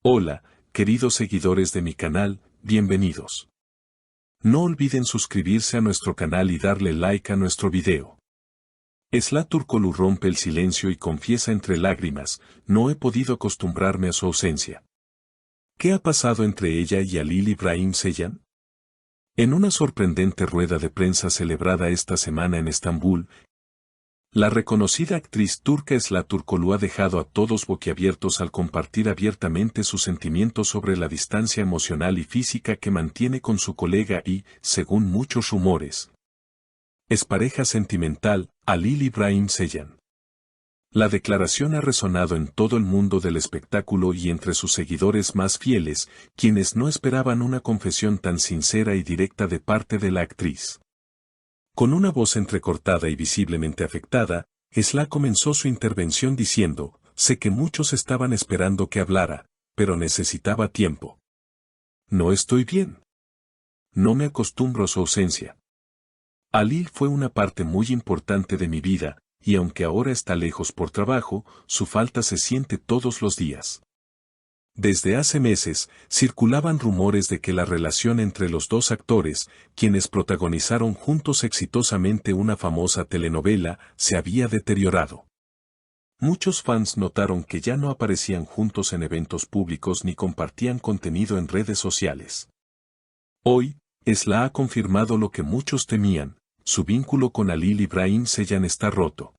Hola, queridos seguidores de mi canal, bienvenidos. No olviden suscribirse a nuestro canal y darle like a nuestro video. Esla Turkoglu rompe el silencio y confiesa entre lágrimas, no he podido acostumbrarme a su ausencia. ¿Qué ha pasado entre ella y Halil İbrahim Ceylan? En una sorprendente rueda de prensa celebrada esta semana en Estambul, la reconocida actriz turca Esla Turkoglu ha dejado a todos boquiabiertos al compartir abiertamente sus sentimientos sobre la distancia emocional y física que mantiene con su colega y, según muchos rumores, es pareja sentimental, Halil İbrahim Ceylan. La declaración ha resonado en todo el mundo del espectáculo y entre sus seguidores más fieles, quienes no esperaban una confesión tan sincera y directa de parte de la actriz. Con una voz entrecortada y visiblemente afectada, Esla comenzó su intervención diciendo, sé que muchos estaban esperando que hablara, pero necesitaba tiempo. No estoy bien. No me acostumbro a su ausencia. Halil fue una parte muy importante de mi vida, y aunque ahora está lejos por trabajo, su falta se siente todos los días. Desde hace meses, circulaban rumores de que la relación entre los dos actores, quienes protagonizaron juntos exitosamente una famosa telenovela, se había deteriorado. Muchos fans notaron que ya no aparecían juntos en eventos públicos ni compartían contenido en redes sociales. Hoy, Esla ha confirmado lo que muchos temían, su vínculo con Halil İbrahim Ceylan está roto.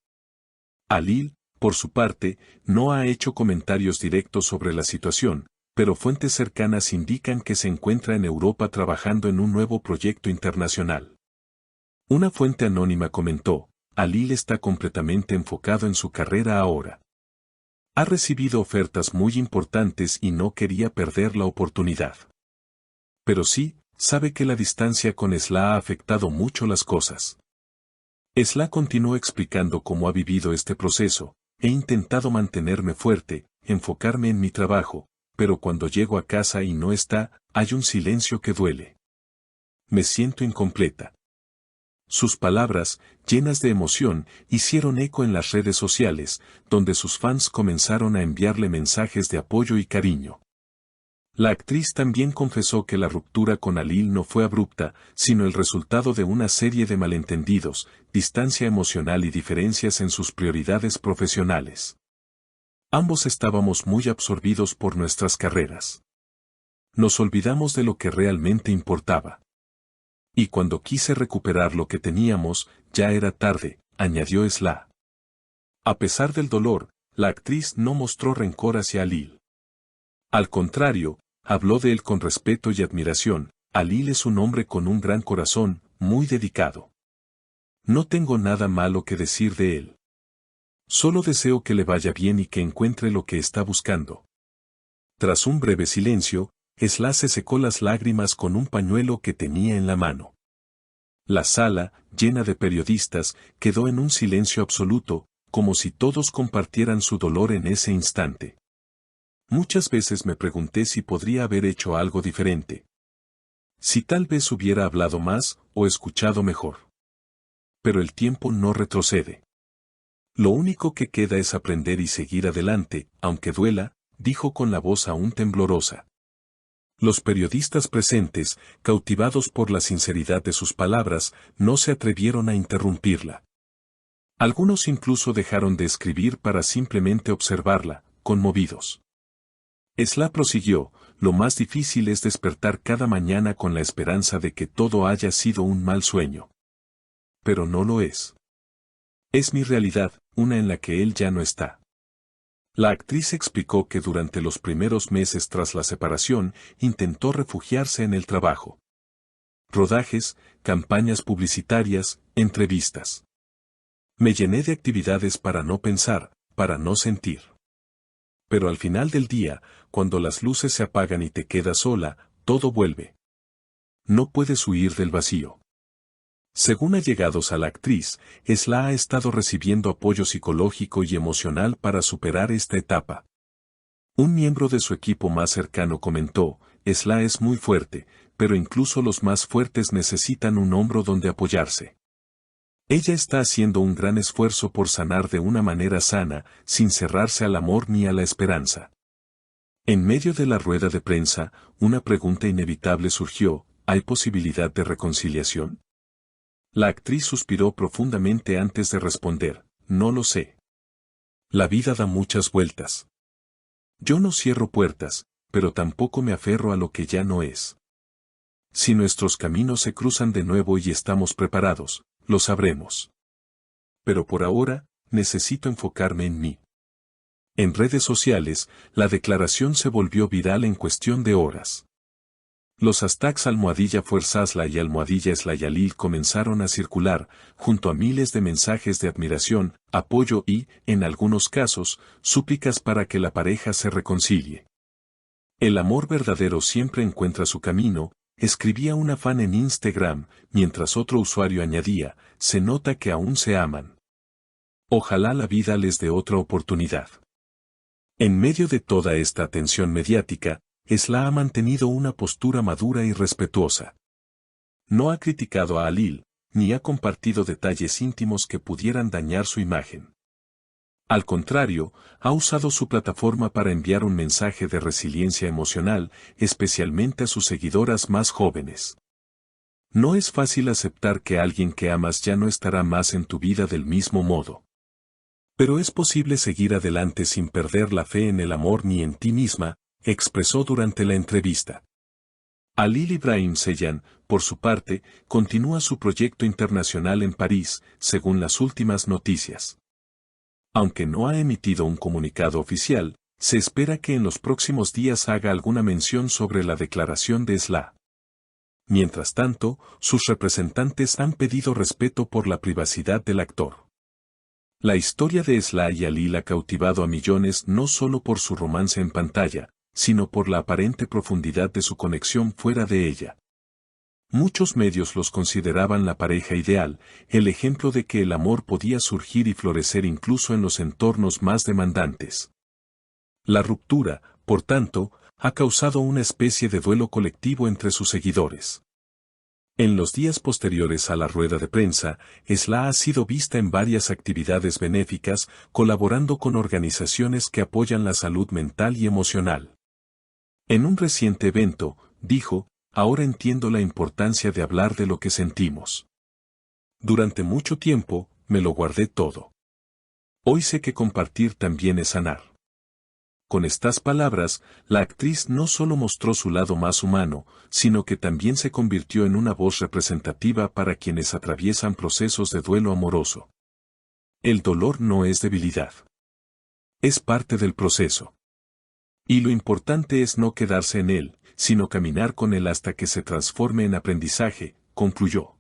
Halil, por su parte, no ha hecho comentarios directos sobre la situación, pero fuentes cercanas indican que se encuentra en Europa trabajando en un nuevo proyecto internacional. Una fuente anónima comentó, Halil está completamente enfocado en su carrera ahora. Ha recibido ofertas muy importantes y no quería perder la oportunidad. Pero sí, sabe que la distancia con Esla ha afectado mucho las cosas. Esla continuó explicando cómo ha vivido este proceso. He intentado mantenerme fuerte, enfocarme en mi trabajo, pero cuando llego a casa y no está, hay un silencio que duele. Me siento incompleta. Sus palabras, llenas de emoción, hicieron eco en las redes sociales, donde sus fans comenzaron a enviarle mensajes de apoyo y cariño. La actriz también confesó que la ruptura con Halil no fue abrupta, sino el resultado de una serie de malentendidos, distancia emocional y diferencias en sus prioridades profesionales. Ambos estábamos muy absorbidos por nuestras carreras. Nos olvidamos de lo que realmente importaba. Y cuando quise recuperar lo que teníamos, ya era tarde, añadió Esla. A pesar del dolor, la actriz no mostró rencor hacia Halil. Al contrario, habló de él con respeto y admiración. Halil es un hombre con un gran corazón, muy dedicado. No tengo nada malo que decir de él. Solo deseo que le vaya bien y que encuentre lo que está buscando. Tras un breve silencio, Esla se secó las lágrimas con un pañuelo que tenía en la mano. La sala, llena de periodistas, quedó en un silencio absoluto, como si todos compartieran su dolor en ese instante. Muchas veces me pregunté si podría haber hecho algo diferente. Si tal vez hubiera hablado más o escuchado mejor. Pero el tiempo no retrocede. Lo único que queda es aprender y seguir adelante, aunque duela, dijo con la voz aún temblorosa. Los periodistas presentes, cautivados por la sinceridad de sus palabras, no se atrevieron a interrumpirla. Algunos incluso dejaron de escribir para simplemente observarla, conmovidos. Esla prosiguió, lo más difícil es despertar cada mañana con la esperanza de que todo haya sido un mal sueño. Pero no lo es. Es mi realidad, una en la que él ya no está. La actriz explicó que durante los primeros meses tras la separación, intentó refugiarse en el trabajo. Rodajes, campañas publicitarias, entrevistas. Me llené de actividades para no pensar, para no sentir. Pero al final del día, cuando las luces se apagan y te quedas sola, todo vuelve. No puedes huir del vacío. Según allegados a la actriz, Esla ha estado recibiendo apoyo psicológico y emocional para superar esta etapa. Un miembro de su equipo más cercano comentó, Esla es muy fuerte, pero incluso los más fuertes necesitan un hombro donde apoyarse. Ella está haciendo un gran esfuerzo por sanar de una manera sana, sin cerrarse al amor ni a la esperanza. En medio de la rueda de prensa, una pregunta inevitable surgió: ¿hay posibilidad de reconciliación? La actriz suspiró profundamente antes de responder: no lo sé. La vida da muchas vueltas. Yo no cierro puertas, pero tampoco me aferro a lo que ya no es. Si nuestros caminos se cruzan de nuevo y estamos preparados, lo sabremos. Pero por ahora, necesito enfocarme en mí. En redes sociales, la declaración se volvió viral en cuestión de horas. Los hashtags #fuerzasla y #slayalil comenzaron a circular, junto a miles de mensajes de admiración, apoyo y, en algunos casos, súplicas para que la pareja se reconcilie. El amor verdadero siempre encuentra su camino, escribía una fan en Instagram, mientras otro usuario añadía: se nota que aún se aman. Ojalá la vida les dé otra oportunidad. En medio de toda esta atención mediática, Esla ha mantenido una postura madura y respetuosa. No ha criticado a Halil, ni ha compartido detalles íntimos que pudieran dañar su imagen. Al contrario, ha usado su plataforma para enviar un mensaje de resiliencia emocional, especialmente a sus seguidoras más jóvenes. No es fácil aceptar que alguien que amas ya no estará más en tu vida del mismo modo. Pero es posible seguir adelante sin perder la fe en el amor ni en ti misma, expresó durante la entrevista. Halil Ibrahim Ceylan, por su parte, continúa su proyecto internacional en París, según las últimas noticias. Aunque no ha emitido un comunicado oficial, se espera que en los próximos días haga alguna mención sobre la declaración de Esla. Mientras tanto, sus representantes han pedido respeto por la privacidad del actor. La historia de Esla y Halil ha cautivado a millones no solo por su romance en pantalla, sino por la aparente profundidad de su conexión fuera de ella. Muchos medios los consideraban la pareja ideal, el ejemplo de que el amor podía surgir y florecer incluso en los entornos más demandantes. La ruptura, por tanto, ha causado una especie de duelo colectivo entre sus seguidores. En los días posteriores a la rueda de prensa, Esla ha sido vista en varias actividades benéficas, colaborando con organizaciones que apoyan la salud mental y emocional. En un reciente evento, dijo: ahora entiendo la importancia de hablar de lo que sentimos. Durante mucho tiempo, me lo guardé todo. Hoy sé que compartir también es sanar. Con estas palabras, la actriz no solo mostró su lado más humano, sino que también se convirtió en una voz representativa para quienes atraviesan procesos de duelo amoroso. El dolor no es debilidad. Es parte del proceso. Y lo importante es no quedarse en él, sino caminar con él hasta que se transforme en aprendizaje, concluyó.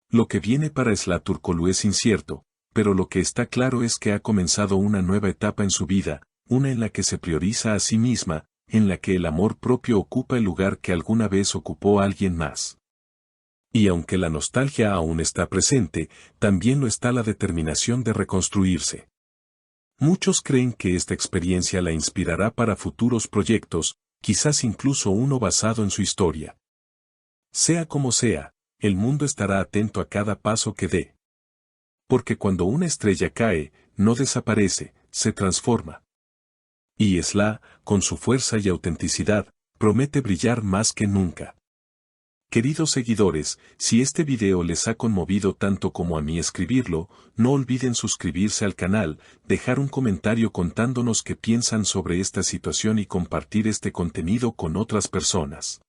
Lo que viene para Esla Turkoglu es incierto, pero lo que está claro es que ha comenzado una nueva etapa en su vida, una en la que se prioriza a sí misma, en la que el amor propio ocupa el lugar que alguna vez ocupó alguien más. Y aunque la nostalgia aún está presente, también lo está la determinación de reconstruirse. Muchos creen que esta experiencia la inspirará para futuros proyectos, quizás incluso uno basado en su historia. Sea como sea, el mundo estará atento a cada paso que dé. Porque cuando una estrella cae, no desaparece, se transforma. Y Esla, con su fuerza y autenticidad, promete brillar más que nunca. Queridos seguidores, si este video les ha conmovido tanto como a mí escribirlo, no olviden suscribirse al canal, dejar un comentario contándonos qué piensan sobre esta situación y compartir este contenido con otras personas.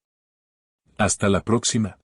Hasta la próxima.